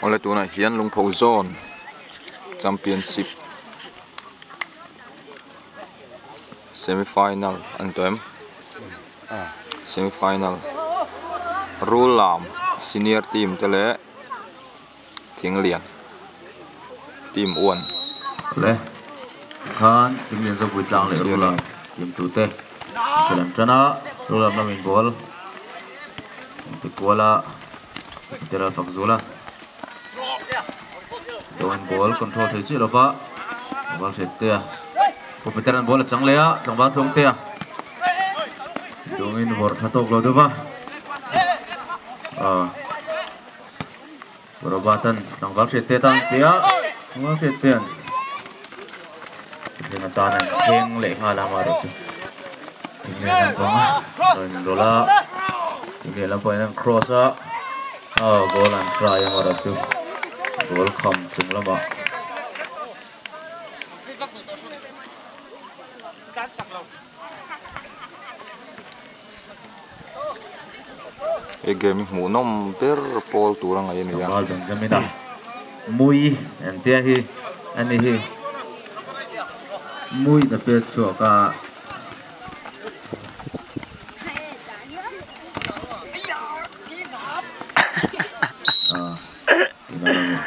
Oleh tu nak hian Lung Phou Zone Championship semi-final antuem semi-final Rulam senior team tele Thieng Lian team Uan le khan Thieng Lian zo pui tlang le Rulam team tu te kelam chana Rulam lamin ball ti kola tera fakzula Doan ball control thei chi lova ball set te ko veteran ball chang le a changwa thong te dongin bor thatok lo dova Robatan changwa set te tang tia ngwa set te Dengan tangan Thieng le hala maru ini nampak dola ini lampu yang cross goal and try yang maru tu goal come chung lama game mu nom ter pol turang ayen ya bal Benjamin mui entia hi ani hi mui na pe chu ka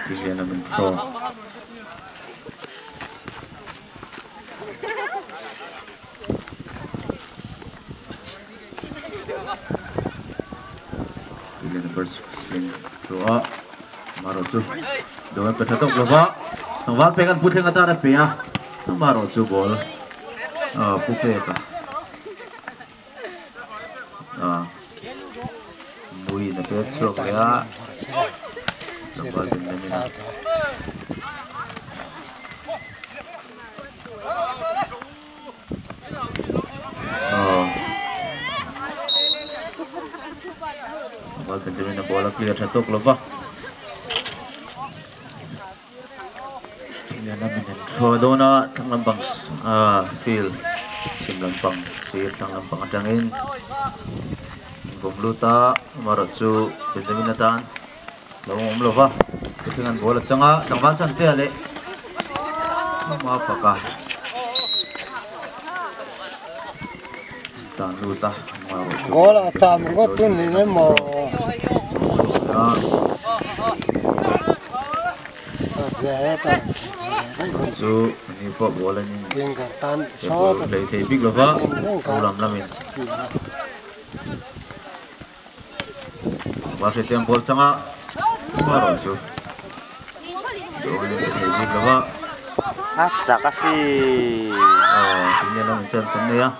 ini namin throw ini number 16 throw maro chu doan pe thatok lova tawal pe kan putheng ata na pe maro chu ball pupe ka mui na pe throw ya tawal din namin tawal Benjamin na bola clear thatok lova throw dona thang lampang field sim lampang sir thang lampang atangin bomluta marachu Benjamin atan lawong lova dengan bola changa changwan chan te ale ma paka tan luta marachu gola tam got tun ni mo so ni po bola ni bingkatan so le te big lova ulam lamin Masih tempol canga maro su doang te big lova sakasi ini lang chan sanne ya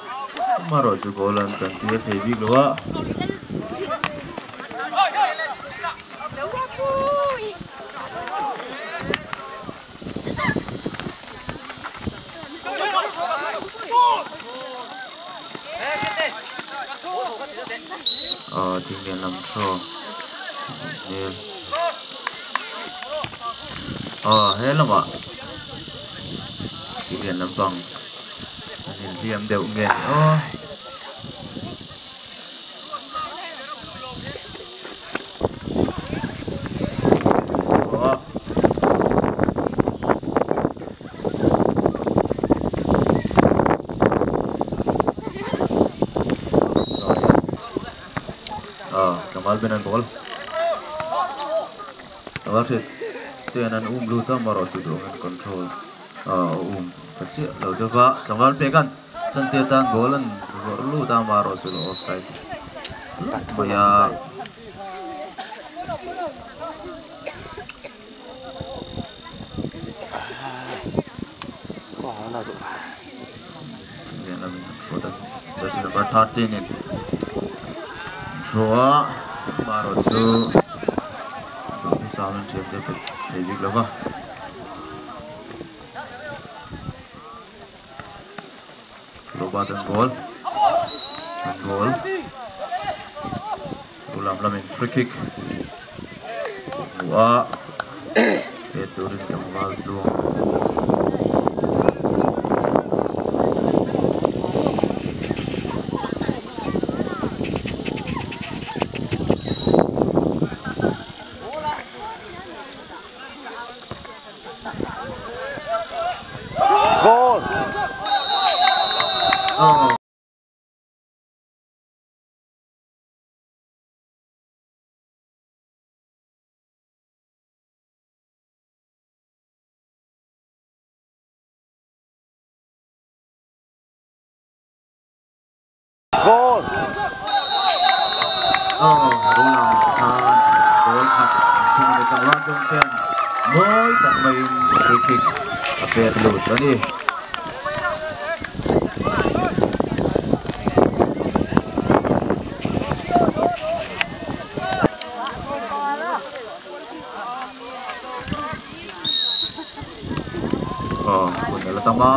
maro ju bolan chan te big lova tinggal lang throw hello ma tinggal lampang anin diam deu ngen Kamal benan ball. Kamal sih, tenan luta maro tu dengan control. Kasi lalu coba Kamal pekan, centetan bolan luta maro tu offside. Banyak. Wah, nak tu. Ini namin sudah. Jadi number 13 ini. Throw maro chu sound check the big lova dan goal ulam lamin free kick itu rin kamal tu rulang tahan gol hat thung ni tang lat dong ten moi tak main free kick aper lut tadiคุณเราต้องมา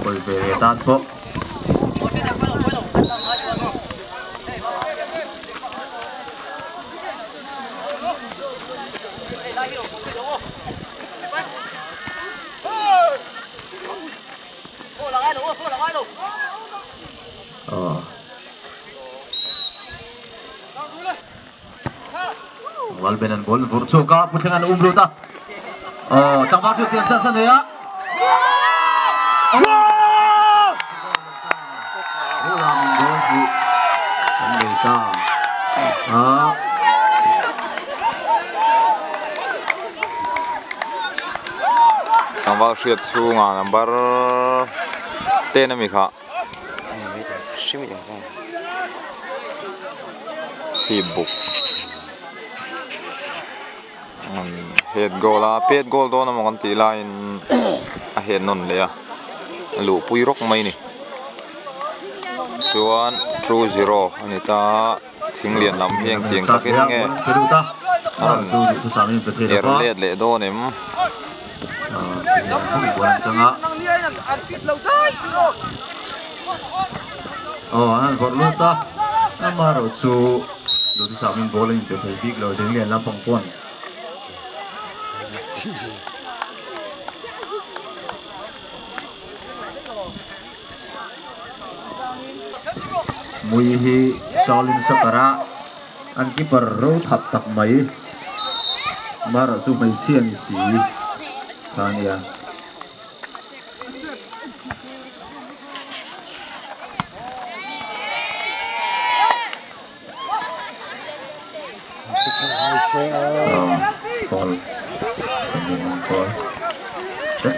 บริเวณด้านพวกWalbenan gol Vurchoka putingan umruta tangba shooting chansan ya ulang gol di Amerika tangba shoot sunga number 10 na mi kha sibuk head goal la pet goal do na mo kan ti line a head non le a lu pui rok mai ni chuan 2-0 ani ta thing lian lam hiang tiang takin nge er let le do nem anh còn luôn ta mà rồi chú đối thủ mình bố lên từ thời big rồi đến liền làm bóng quân mui hi Shaolin Sakara anh keeper râu thập tập mấy mà rồi chú mấy xiên xí anh ya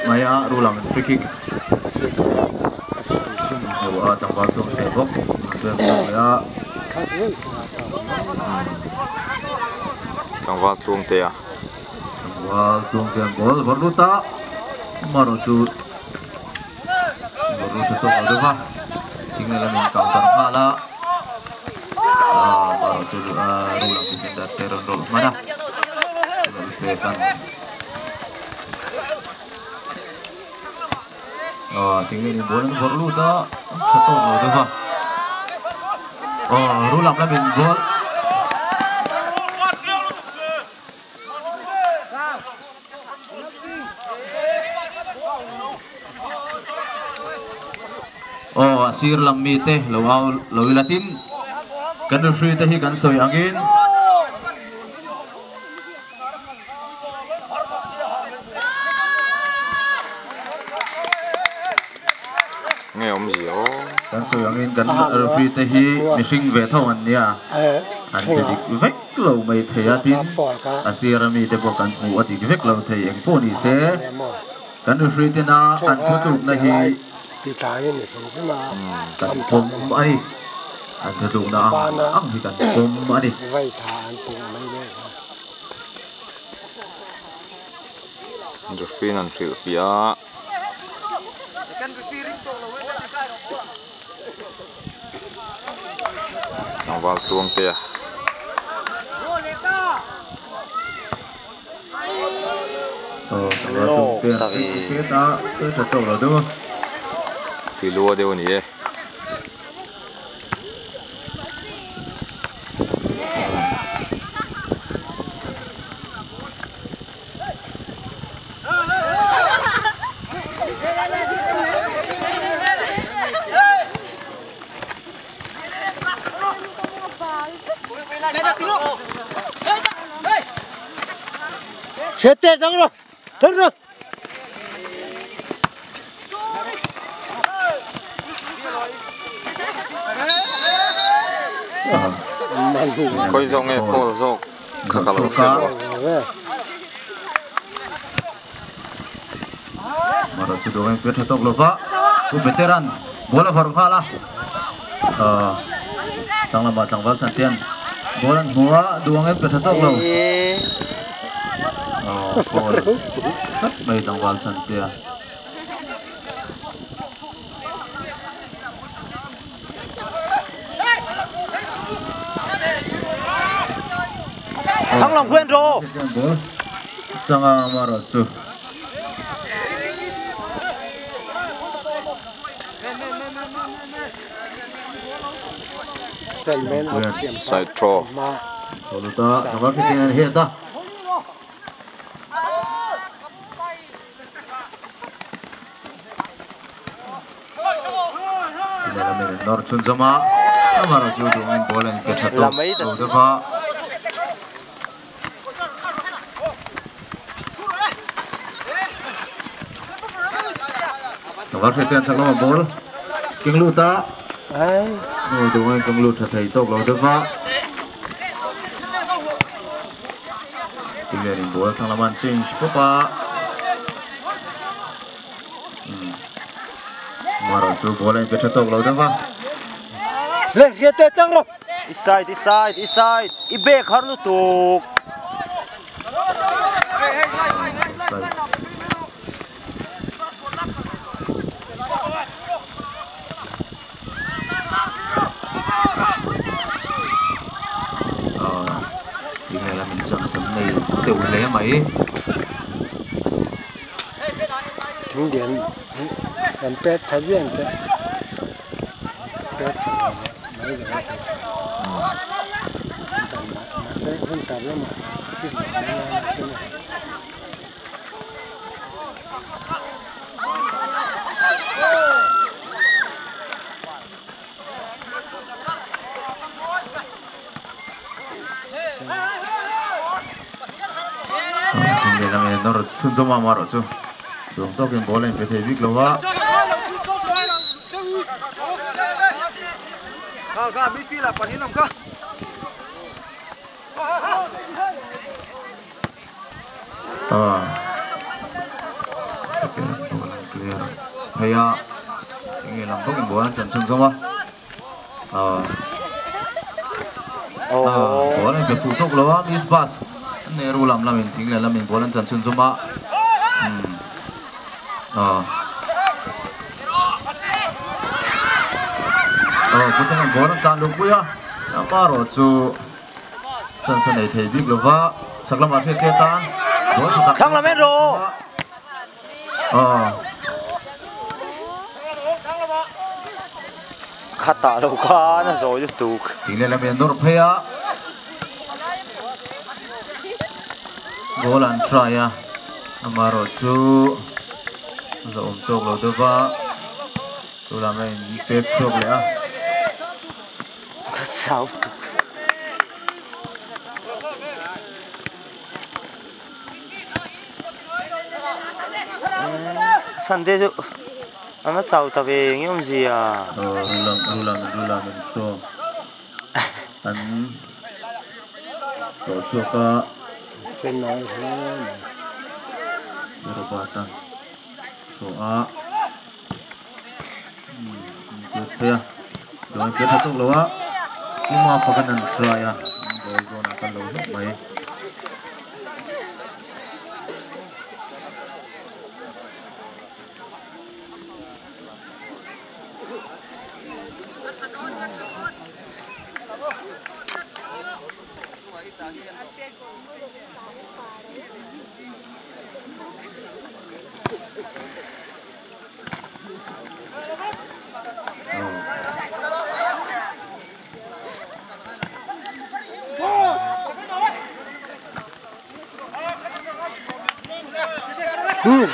Mày ru làm free kick. Ở trong vào tuồng thể gốc, tuồng ya. trong vào tuồng thể à? Trong vào tuồng thể gol Varuta, Maruchu, Maruchu tuong ada apa? Tinggal mình counter pala. Maruchu ru làm bikin teror dulu mana? Pekan. Tinggal ni bola tu baru dah satu gol tu bah. Rulang lah bin gol. Asir lammi teh lawi latin kan free teh kan soy angin. Nghe ông gì ó kan soy angin kan free teh missing ve thau an nia an ke dik vek lo mai thea tin asir mi te bo kan mu ati vek lo thei eng po ni se kan free te na an thu tu na hi ti tai ni phun ma kan pom ai an thu tu na ang hi kan pom ani vai than pum mai le rồi phiên ăn phiền phía trong vào tuồng thể thì lúa đều nhỉ chết tê xong rồi thôi rồi coi dòng nghe phô dọc khá khá lâu xưa mà rồi chúng tôi biết hết tốc lova của veteran bola farung phala chẳng là mà chẳng vào sân tiền bolan mua duang et pethatok lo bol mai tangwal chan tia Thắng lòng quên rồi. bol changa maro chu side throw Luta tangwal fitin he ta nor chun zama amaro chu duang bol en pethatok lo da tangwal fitin chakla bol king luta ngồi tụi anh trong lụt thầy tộc lâu được vợ thì về đến bố thằng làm ăn change papa mà rồi chú bố lên cái tộc lâu được vợ lên kia tê trăng rồi Inside. Ibe kharnu tuk. thì này là mình chọn sớm này tiểu lấy mấy停电跟别插电的别插没有的马赛很大了嘛是的真的근데 남의 너를 춘조마 말았죠. 용덕인 볼엔 배세 빅로와. Ga midfield panin om ka. Bola clear. Haya ini lampung bola Johnson semua. Bola ke futok lawa miss pass. Neru lam lamin tinggal lamin bola Johnson semua. Kita dengan bola kan lupa ya. Apa roju Johnson ini teji lupa. Cakap masih ketan. Thắng là men rồi. Khata đâu qua nó rồi chứ tụt. Tinggal lamin Norpea. Bola try ya. Apa roju. Untuk lo lupa. Tu lamin pep shop ya. Sao? Sunday chứ nó chào ta về những gì à? Rulam so. Anh tổ chức cả sen nói thế perubatan so a. Kita jangan kita tu lawa. Cuma pakanan seraya. Gol akan lawan baik.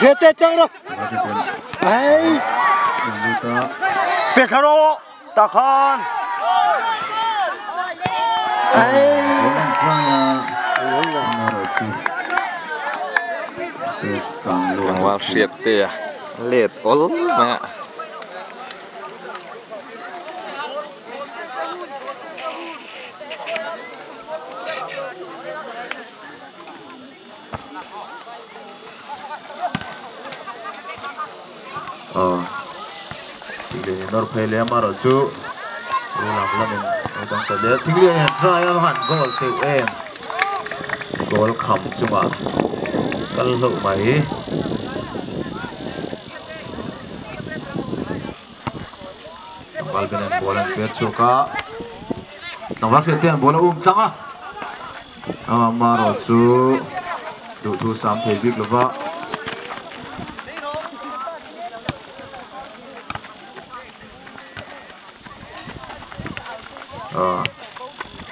kia tê trăng rồi ấy Petro, Takhan. ấy Yang wal siet ya lihat ol mẹ Ini Norpele Amarosu, ulang ต้องแต่เดี๋ยวทิ้งเรียนทรายหันโกลติวเอ็มโกลขำจังหวะกันหลุดไหมบอลเป็นบอลเกิดสุกะต้องรักเสียเตียนบอลจังอ่ะมารอจูดูสามเทวิกหรือว่า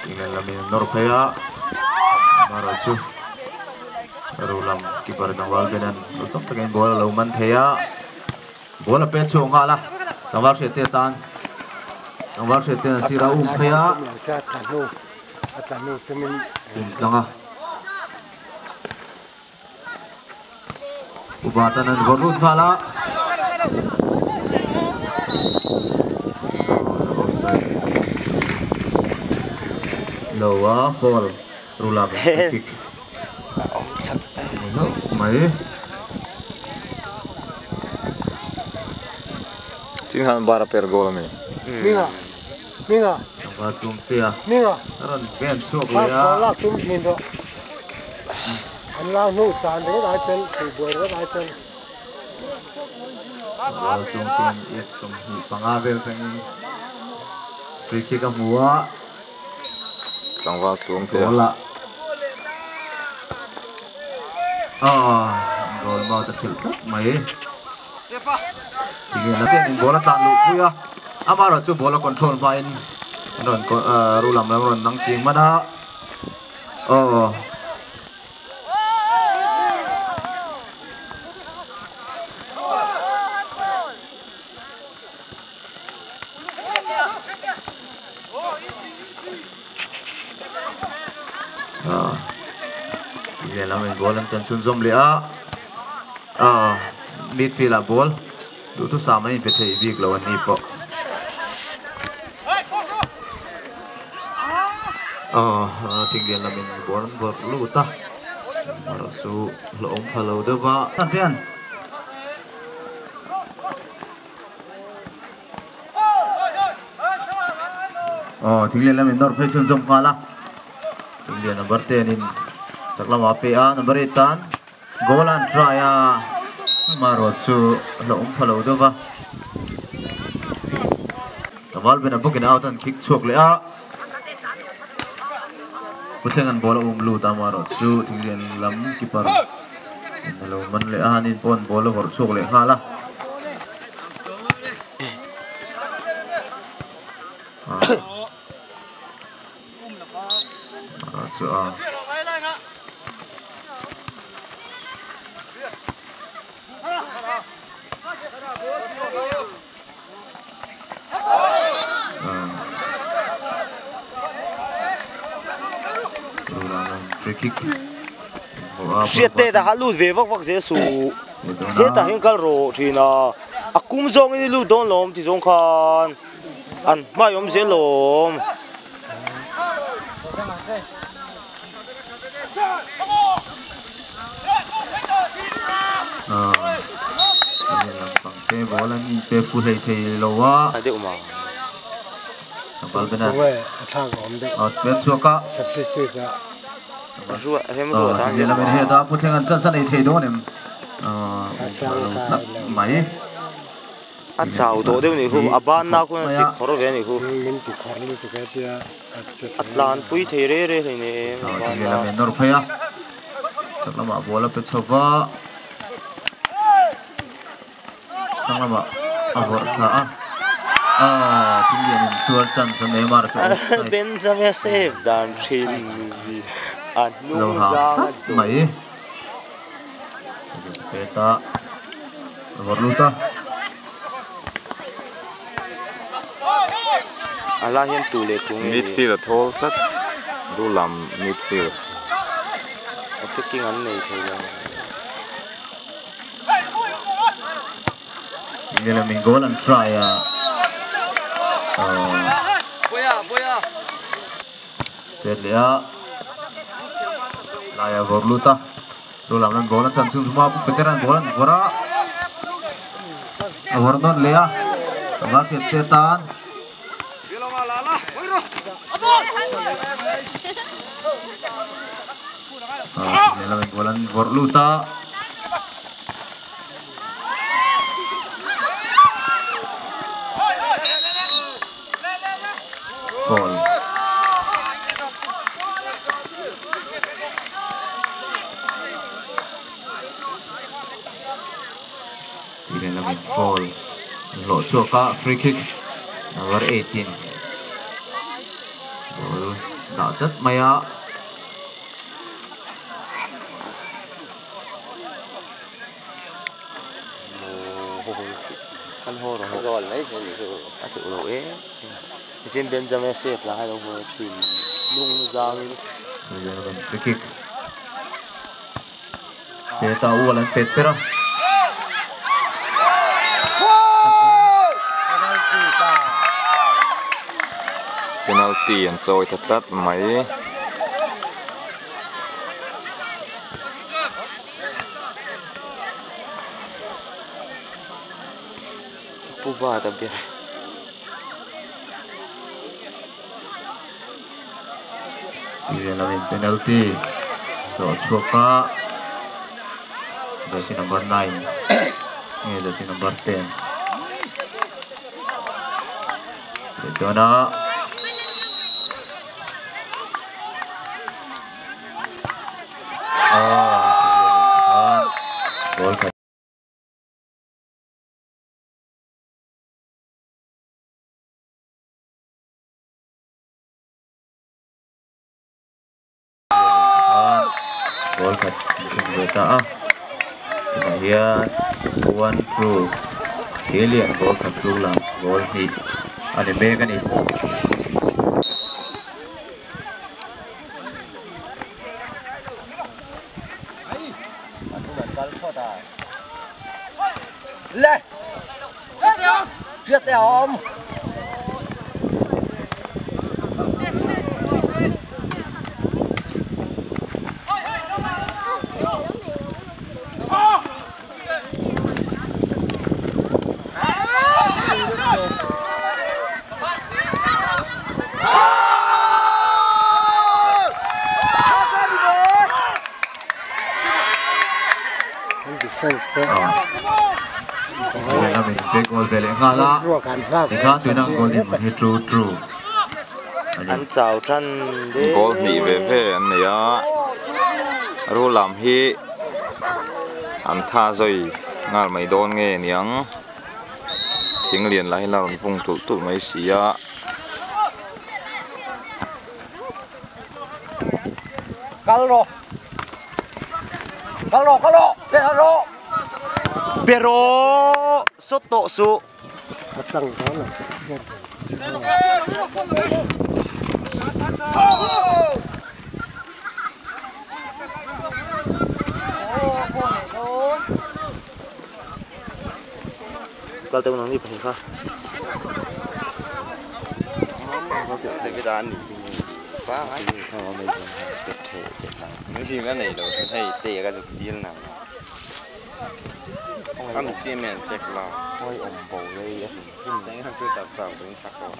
tinggal lebih Norvegia Maracu Rulam kiper tangwal benan usap pengen bola lauman Thea bola pecho ngalah tangwal setetan sira Thea tengah ubatanan gorut kala Lowa fall Rulam kick mấy chính han bara per gol mi Minga và tung tia Minga ron ven suộc Phátเลยcó lạc tung thiên đó Anh lao nụ tràn đến đá chân Thì buồn cái đá chân và tung tia ít tung hi bằng avel phanh free kick ở múa chẳng vào xuống goal tiềnละgoal mauจะถึงไหมทีนี้นักเตะบอลตัดลูกคุยอ่ะมาเราจูบอลคอนโทรลไปนนก็รู้ลำแล้วนนั่งจริงมานะIni lah main bola dan cunjung lihat, midfield lah bol, itu sama ini PT Ibik lawan Nipo. Tinggal lah main bola berlu tah, marasu laum kalau dewa nantian. Tinggal lah main Norway cunjung kalah, tinggal nomor 10 ini. Setelah PA nomor 8 golan traya marosu laum phalau dova tawal bena bukin out and kick chok le a putengan bola lu ta marosu tinglen lam kiper lo man le a ni pon bola hor chok le hala marosu Siết tê ta lút về vóc vóc dễ sủ thế ta hiện cái rổ thì nó cũng giống như lút đón lom thì giống con ăn mai ông dễ lom tê bó là nhìn tê phụ hệ thì lâu á được mà bal benar Attack om det bet suka Substitute rồi thêm một thằng gì là bên hiện đó putin ăn chân sân này thì đó niệm máy ăn cháo đồ đấy này khu aban na khu chỉ khó về này khu Mình thì khó lên sự cái gì Atlan pui thế đấy này thằng gì là bên Norway á chắc là mà bola bet sova chắc là mà abor cả tinggi ni suar chan sân Neymar cho Benjamin save dan chin lâu hả mấy peta Vorluta Allah hian tu le tung midfield thol thắt du làm midfield attacking an nei thei la ini là mình goal and try boya Pelia Laya Vorluta du làm lên goal chan chung semua veteran goal Vora Vornon Lea tengah setetan Lawan bola Vorluta. Foul. Lawan foul. Lộ chua ka free kick number 18. Ball đã rất may ạ. Kan ho rồi lấy cái gì rồi sự lỗi trên Benjamin xếp là hai đồng hồ thủy lung ra Free kick. Kita ulang Petra. Penalty an choi tatlat mai puba tapi Lawan penalty. Lộ chua ka. Jersey number 9. Ini jersey number 10. Itu na. Gol ka. Gol ka. Kita kemudian one through Alien gol ka through lang gol hit. Ada kan itu. Lên giết ông Gol beli ngala. Tiga tujuh gol ini true. ăn chào chân đi goal ni ve an nei a ru lam hi an tha zoi ngal mai don nge niang thing lian lai la ron pung tu mai sia Calro pero soto su Bắt tăng đó là kalau tahu nanti pasti kah cái đàn quá ấy kalau mấy giờ chết thằng những gì cái này đâu hay tệ cái dục điên nào ăn chiên miệng chết là thôi ủng hộ đây đánh thằng tôi tập tập đến sắc rồi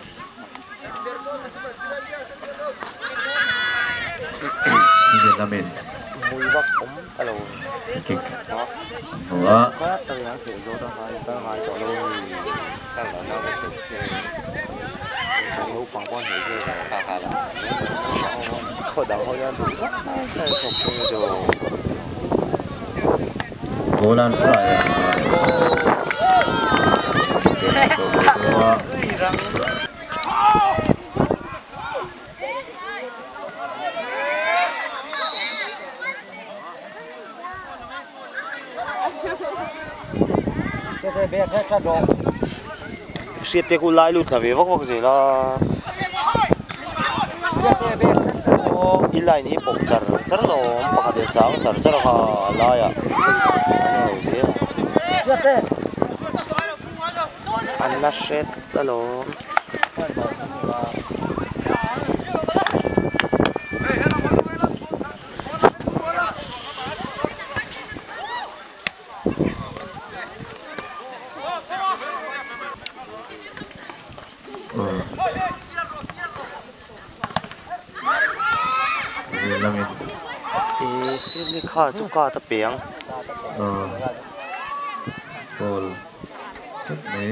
Ini Lamin. mùi vắt ống alo Kick. đó Dua. quá từ hàng kiểu vô ta hai chỗ luôn cái là nó cái tục thằng lúc bằng quan hệ rồi khá khá là khỏi đào hồi ăn đủ sai thuộc cái đồ Golan Praya. Dua. siết tay cô lái lụt là về vóc vóc gì là ít lại ní bọc chặt chặt rồi bọc để sáng chặt chặt là lái à anh là sét đó luôn ที่ข้าสุก้าตะเปียง ball này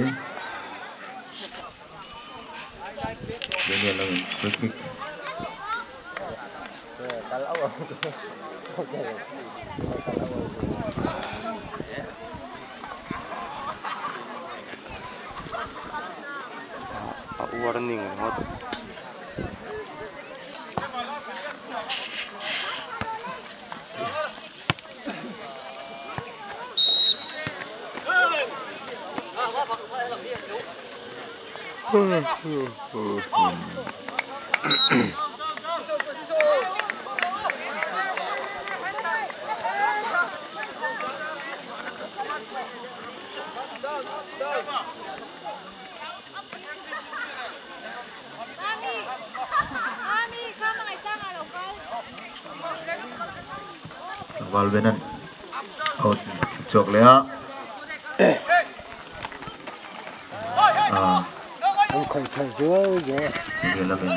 đây là free kick warning hết. ball bên này out chọc lấy á không khỏi thời dưới vậy ini lah min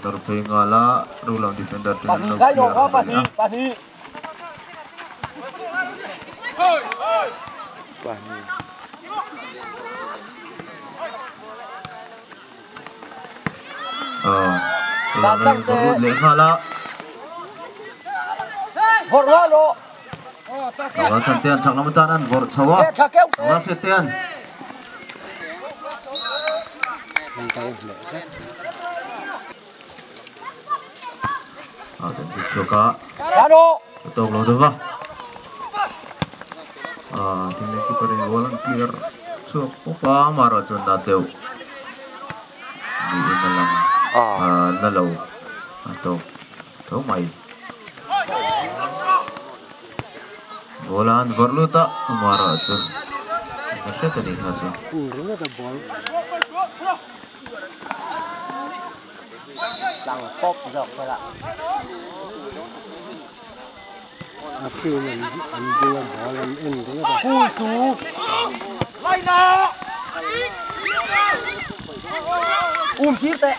terpengala rulang defender dengan Cái đồ có pani. rulang lenghala Vọt ra lộ. awal santian sang lamatanan bor sawa Thà kéo. awal setian không tay lệ dan juga Ra độ. betul loh tuh pak tim itu keren bola clear cukup marah cunda teu di dalam nalau atau tahu mai bola perlu tak marah tuh macam tadi hasil cũng rất là ball Chẳng pop dọc rồi ạ. phim anh đưa ball anh in cũng rất là Cùi xú. Lại nè. Chip tệ.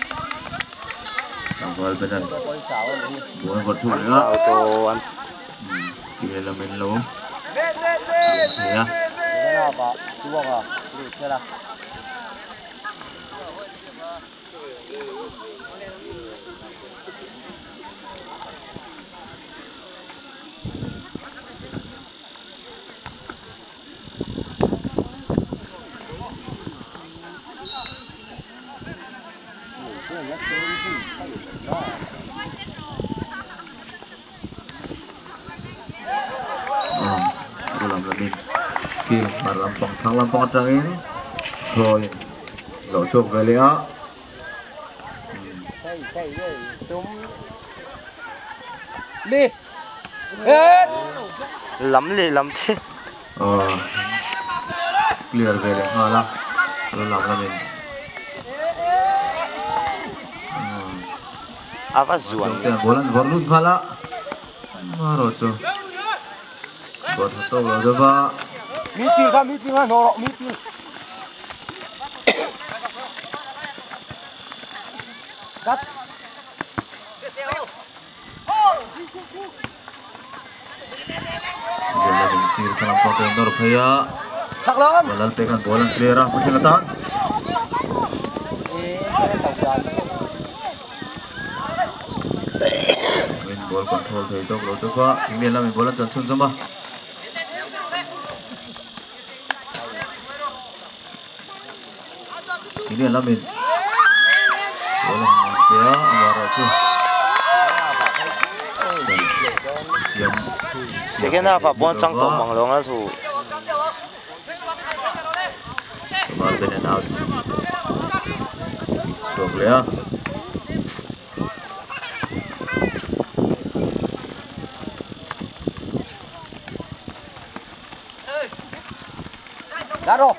bola benar Ôi cháu ơi. bola betul ya Sao tô anh. dia lamen lo Lên. ya Thế nào bảo. Chúบอกà. Được chưa nào. Ulang lagi kill lampang thang lampang atang ini rồi lỗ chụp về lẽ Xây đây. Đúng. Đi. Hết. Lắm thế. clear về lẽ là rồi làm là mình Apa zuan. tiền bolan vorlut khala rồi cho bot to lo deva Meeting ha. Nó meeting. Cắt. bola di sini salam pakai ndor phaya Chắc lắm. bola pegang bola clear ah persilatan Cái tàu xoắn. win ball control thầy to lo deva ini lah bola Johnson sama ini lah min bola ya amara tu siam Second half buat sang tong mang long thu. ball in and out stroke ya Ra rồi.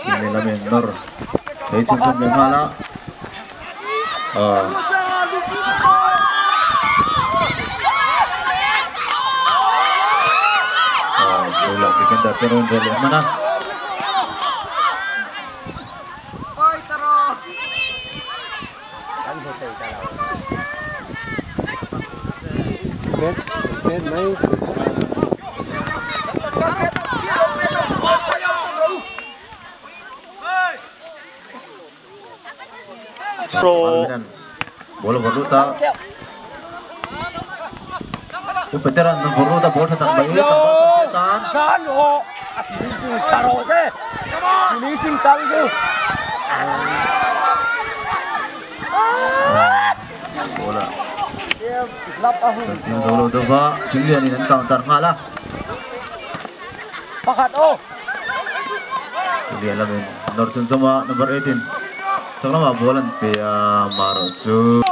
ini lah min nor thầy chân chân dengan hala bola defender turun dari mana? Bên mấy bola berluta. Veteran berluta bola tak baik. Kan ho. Finishing charo se. Finishing tang se. Bola. Lap ahu. Yang solo dua, Julian ini counter ngalah. Pakat oh. Julian lamin. Norson sama number 18. Sama bola pe Maroju.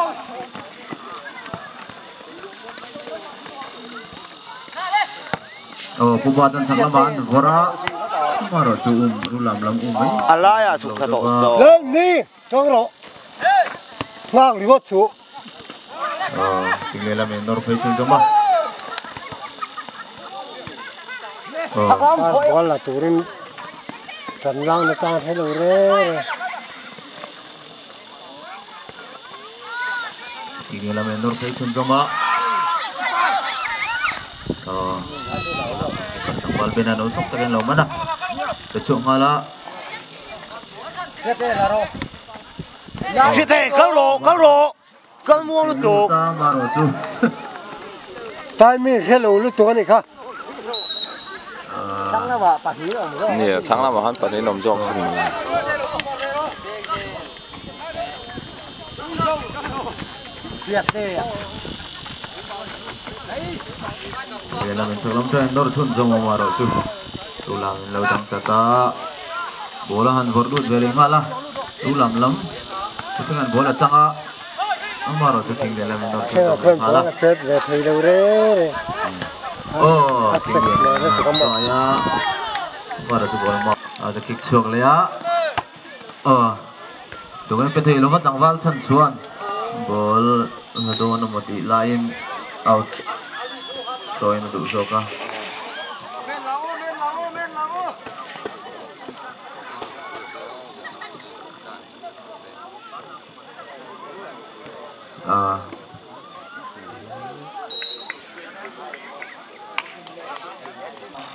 Oh, pembuatan saklaman Bora Maroju rulam umai. Alaya sukha to so. lên đi trong lộ ngang đi gót xuống Oh, Julian lamin Norway sama. Oh, bola là turin trần lang nó sang thấy rồi đấy Julian lamin Norway sama. Oh. Bal benan usok tagen law mana. Becuk ngala. Chị thể câu rổ cơn mua nó tụ Maroju. tai mi cái lỗ lúc tuổi này khác Tăng là bà bạc hí rồi.เนี่ยทั้งละมาหันปานนี้นมจอกขึ้น Việt đây à. Bela min salam tren dor chun zong Maroju. Tulang law dang sata. Bola han bordus bele ngala. Tulam lam. Dengan bola changa. Maroju ting bela min dor chun cái mà zong quên ngala. bola chết về thấy đâu đấy Oh, saya Maroju bola mau. Ada kick chok le ya. Oh. Tungen pethei lo ngat angwal chan chuan. Ball ngado na moti line out. Rồi nó đủ số cả.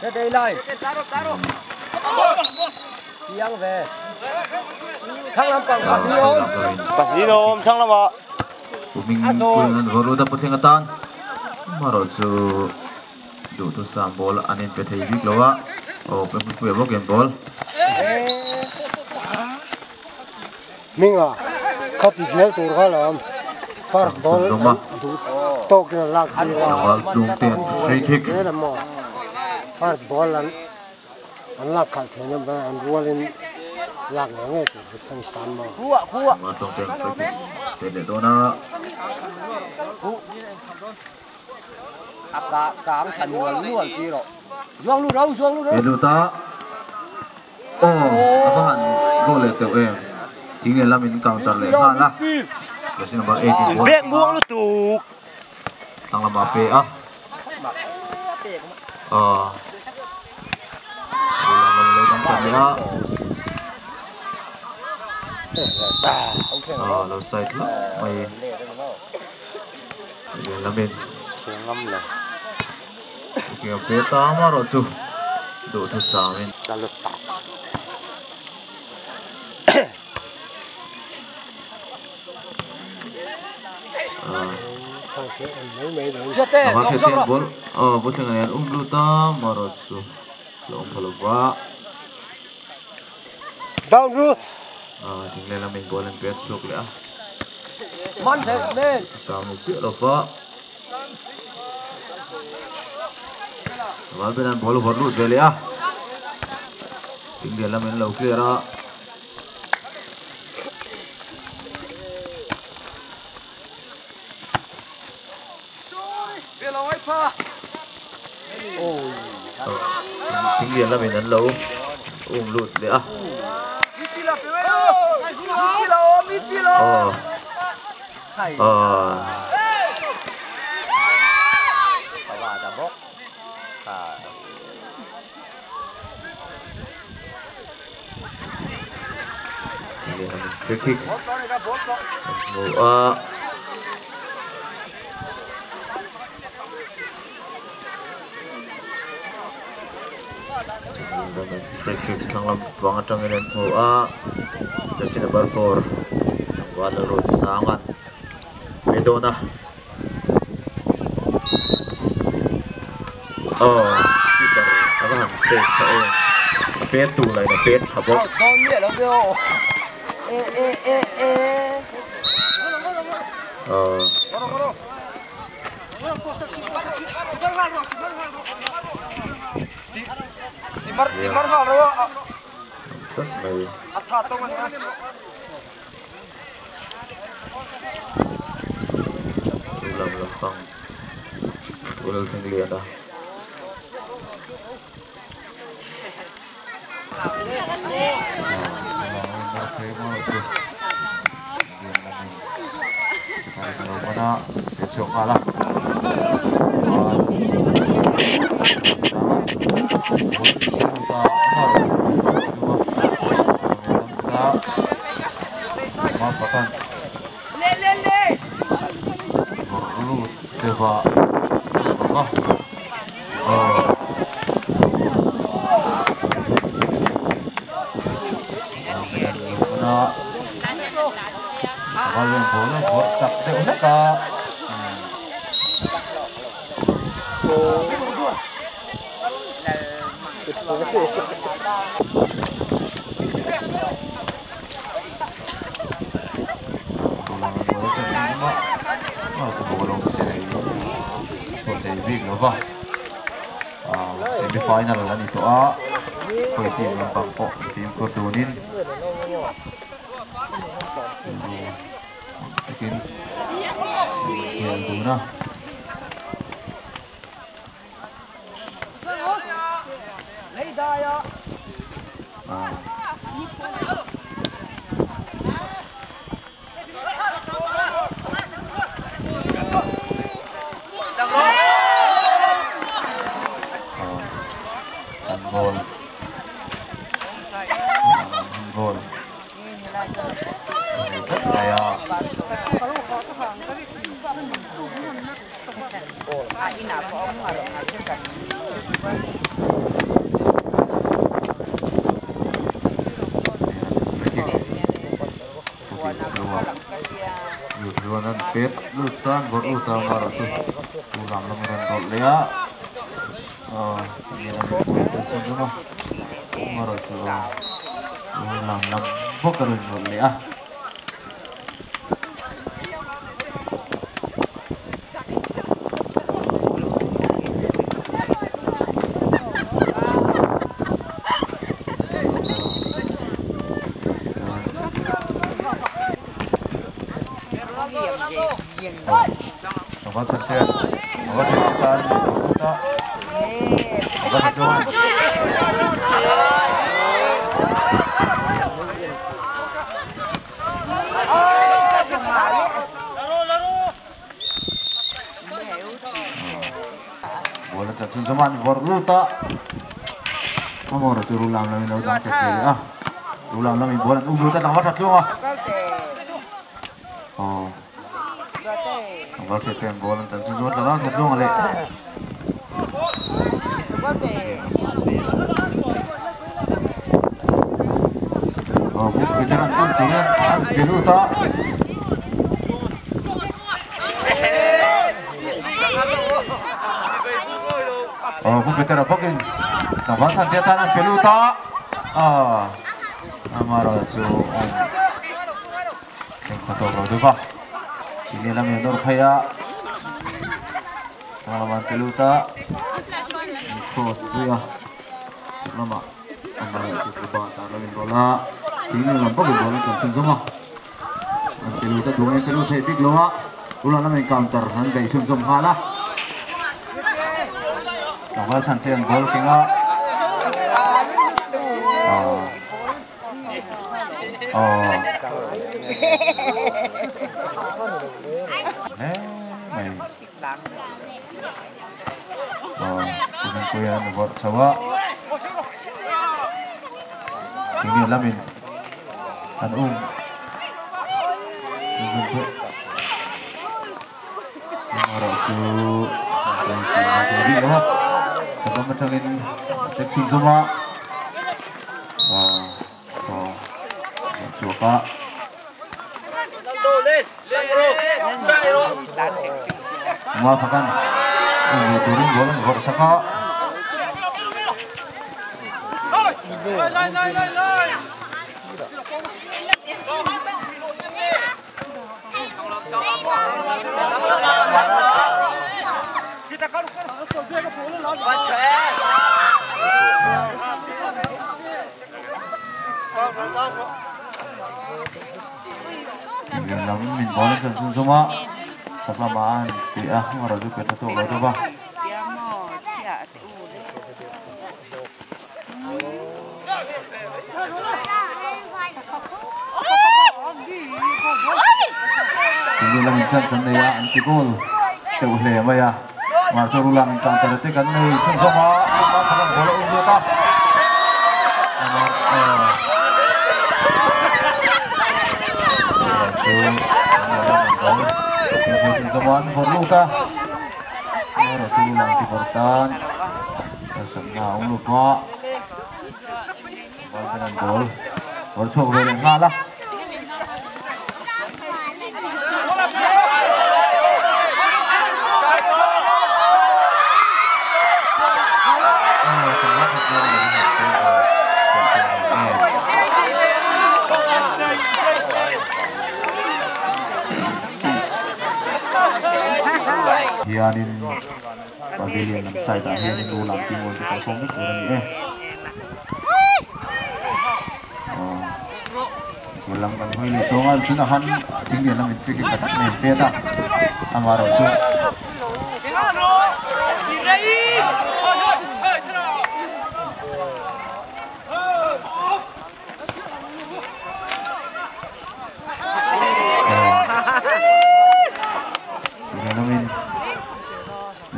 Thế đây này. Chiang về. Thằng làm bằng bạc hí ôm. bạc đi nôm sang lắm ạ. Buming kulingan Garuda putingatan. Maroju đủ tu sam ball anin pe thei big lowa. Oh, pe pe bo game ball. mình à khát thì dễ tuổi khác là phát bola to cái lạc gì Awal tung ten free kick. thế là mà phát bola anh lạc khát thế nên anh rùa lên lạc nghe cái phần tan mà Khu ạ. Awal tung ten free kick. Tede dona. Cám thành luôn kia rồi. Duong luôn đâu. Eluta. Oh, abahan goal le teu em. Tinggal lamin counter le hala. Kasi number 18 ball. Bẹc buông nó tụ Tang lama pe ah. Oh. Bola malay lang sa niya. Oh, low side lang. May lamin. ngâm là Kaya pe tama Maroju. Đủ thứ sa amin. ra lực tạc Việt đây. Apa Nông ke xong tiang rồi. ball? Oh, bos dengan Luta Maroju. Long palawa. đau rư Tinggal lamin ball ang pet sok le ah. Mắn thế lên. Sama si Rafa. Wal benan ball overload bele ah. Tinggal lamin low clear ah. Tinggal lamin an low. Load le ah. Oh. free kick free kick sang lam wang atang inen jersey number 4 wala road sangat Medona keeper abang save kain pet tu lai na pet habok Don biết đâu đâu. Timar hal rồi. Baik. Atha tong ni. Ulang belakang. Ulang tinggi ada. Mana besok kalah. Kalau boleh buat capek mereka. Semifinal lah itu tim yang Bangkok, tim Kurdunin. Mungkin yang guna. Gol. Jualan pet lutan berutam baru tu ulang lamaran boleh ini nama itu semua baru tu ulang bukan boleh Sobat saja, sobat kita, sobat tuan. Bola cacing zaman berluta. Amor tu ulang lagi nak cakap ulang lagi bola berluta tak macam tu Kalau kita bola cacing zaman terang kita ngale. Kita nak tuntingnya berluta. Kita dapatin nabasan dia tanah peluta. Amaro tu. Yang kata berdoa. Ini lah menur kaya. Pengalaman peluta. Ikut dia. Lama. Amaro tu coba tanah bola. Ini nampak bola terjun semua. Peluta dua peluta hebat loa. Ulang nama counter hanggai sum kalah. Awal santai yang gol kena. Kuya buat cawa. Ini lamin. an Maro chu jadi loh sebelum mencengin tekstur semua coba mengatakan turun bola gol saka Dalam min bola tentu semua kesamaan dia merujuk ke satu gol coba. Ini là mình chân sân này anh tí gol tự lệ vậy à mà cho rulang càng tới tới cái này sân sông á mà thằng bola ung ta sân sông á for Luka rồi tu lang di bertan sân nào ung Luka bal dengan gol gol chok về nga lah hianin pavilion ng side hianin ulang timur di komik orang ulang kan hoi tongal sunahan tinggi nang fikir katak nempeta amaro tu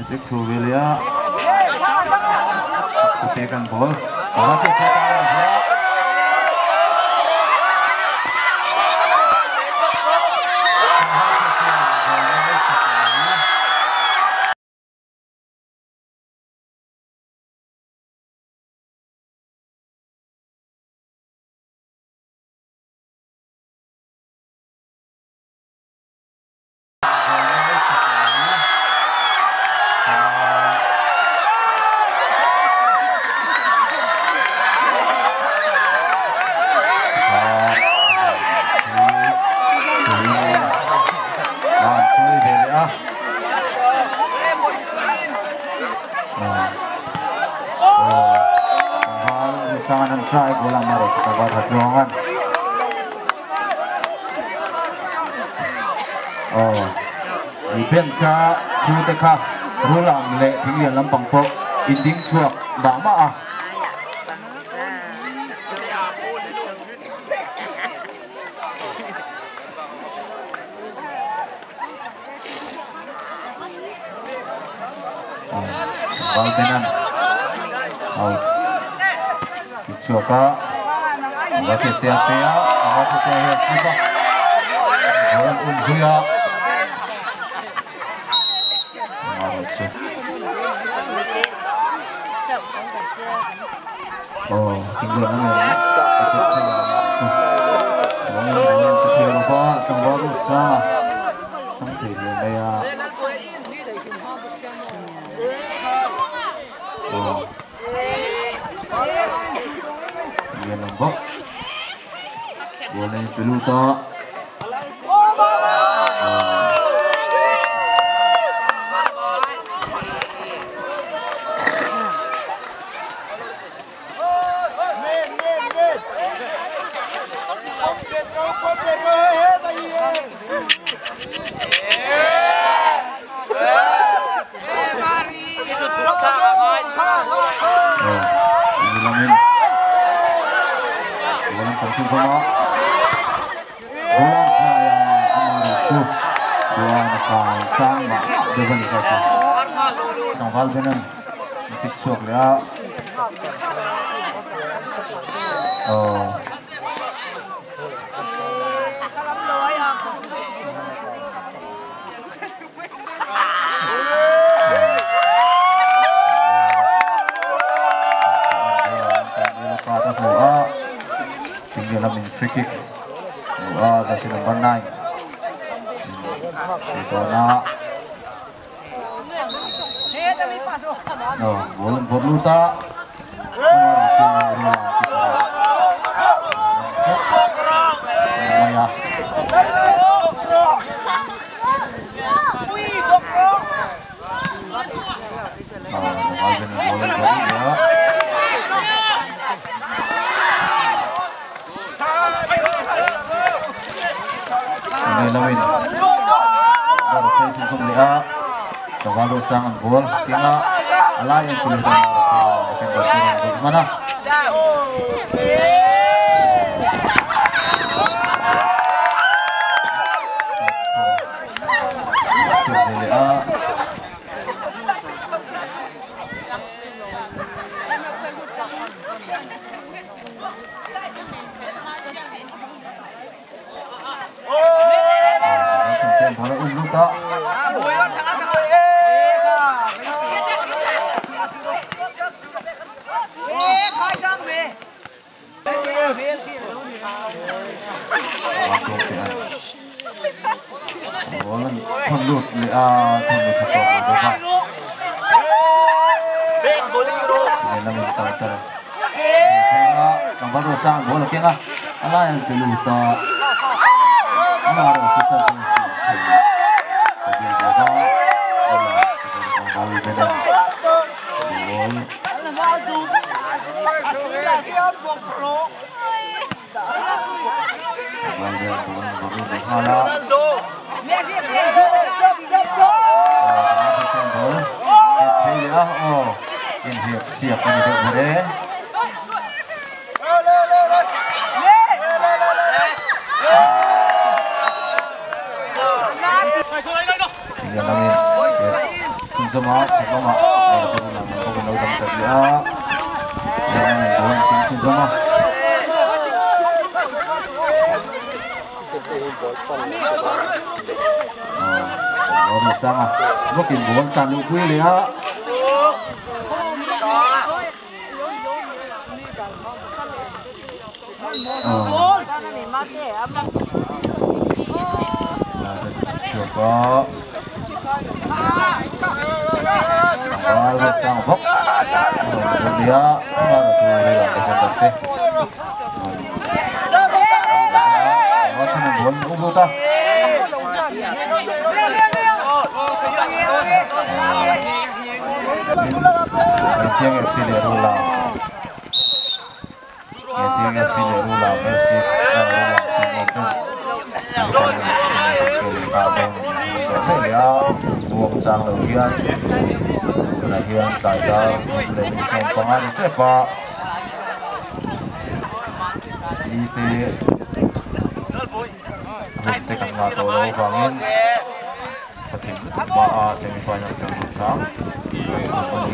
Cek Suwilia, tekan bol, masuk ke tangan sanganan saya bola marah kita buat hajuangan. Biasa cuma rulang le tinggal lampang pok inding suak bama bal benan out coba baca tiap-tiap baca tiap-tiap bola unzuya tinggal namanya bola kecil apa tambah besar sampai dia dia lembok boleh peluta Tanggal benar, tiktok ya. tinggal lamin free kick dari number 9 itu nak bola berluta lamin baru saya sungguh lihat kalau sangat gol kena ala yang pilih mana bola umluta bola tunduk gambar dosa bola kena ala yang terluka harus kita siap semua sama mungkin bukan kan gue lihat coba awal sang bok dia harus melihat presentasi macam bon ubuta yang FC Lerula yang FC Lerula Persib ya buang sang lagian saja mulai disompangan cepat ini tekan mata orang bangin ketim semifinal terbuka untuk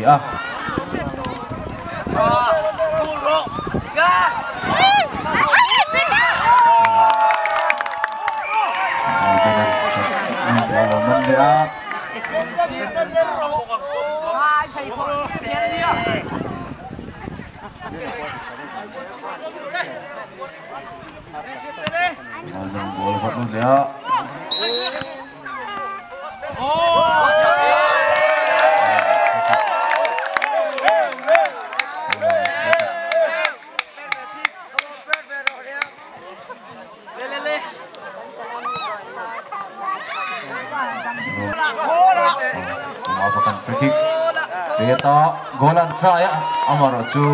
Kita golan saya Amaracu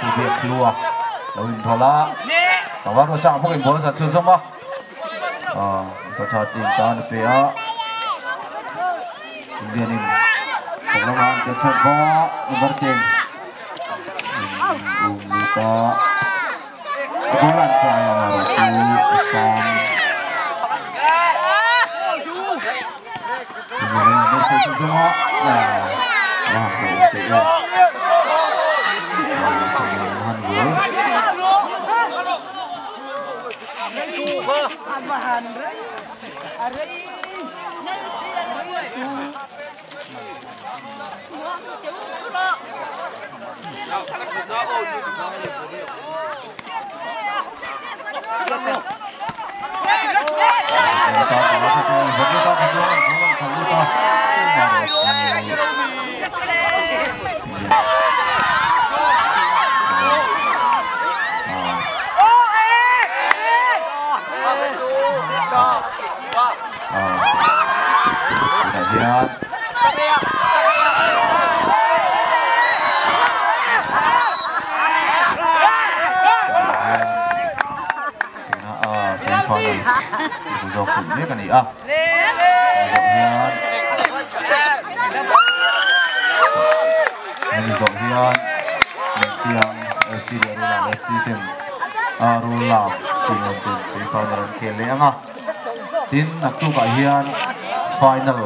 tidak keluar lalu bola Amaracu sang mungkin bola satu sama kita cinta PA kemudian ini pengembangan kecut bola nomor 10 kita golan saya Amaracu sang kemudian satu sama Hian sen final zo kun me kan ni a hian ni zo hian tiang LCD rula season rula tingon tin final khel anga tin naktu ka hian final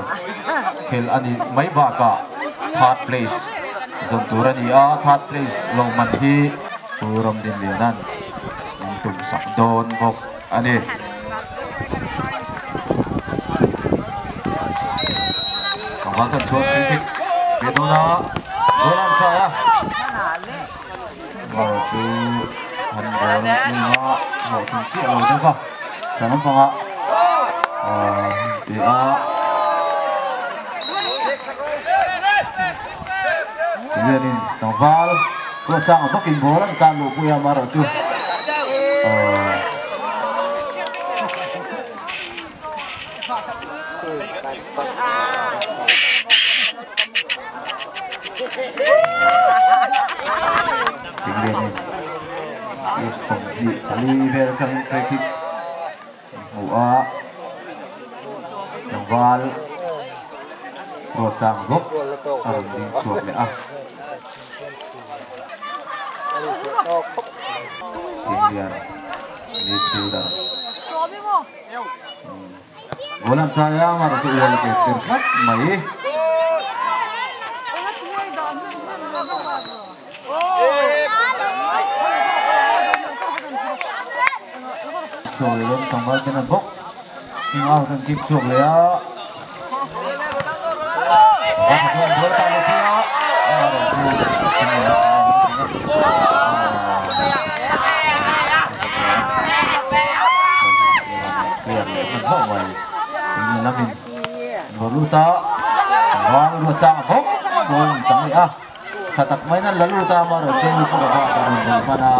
khel ani mai ba ka third place zon turani a third place lo man hi puram din lianan tum sak don bok ani kawan sa chuan cricket bedona golan saya tu han gol ni ma ho chung chi lo de ka sanam panga dia kemudian Noval kosang baking bola kan lu punya marah tu kemudian ini Sofi kali berkan kriket Mua Noval kosang gok harus dicuak le kemudian itu dah bola saya marah tu bola terkat mai Soalnya tambah dengan bok, tinggal dan kip soalnya. Bola tak boleh lalu tak, orang dua sang bok, bol jangan ah. Katak mainan lalu tak marah tu sudah bawa mana.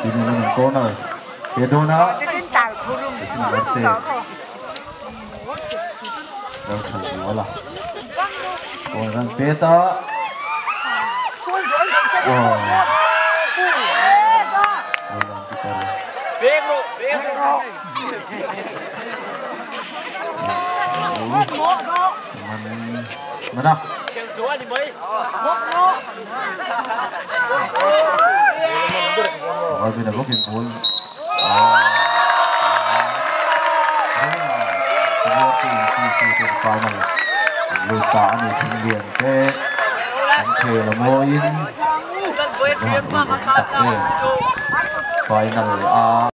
Ini nama corner. Bedona. Dah sampai lah. Orang peta. Oh. Orang kita. Bego. Mana? Rồi bây giờ có kiện cuối lưu cả này sinh viên cái thể là mô in final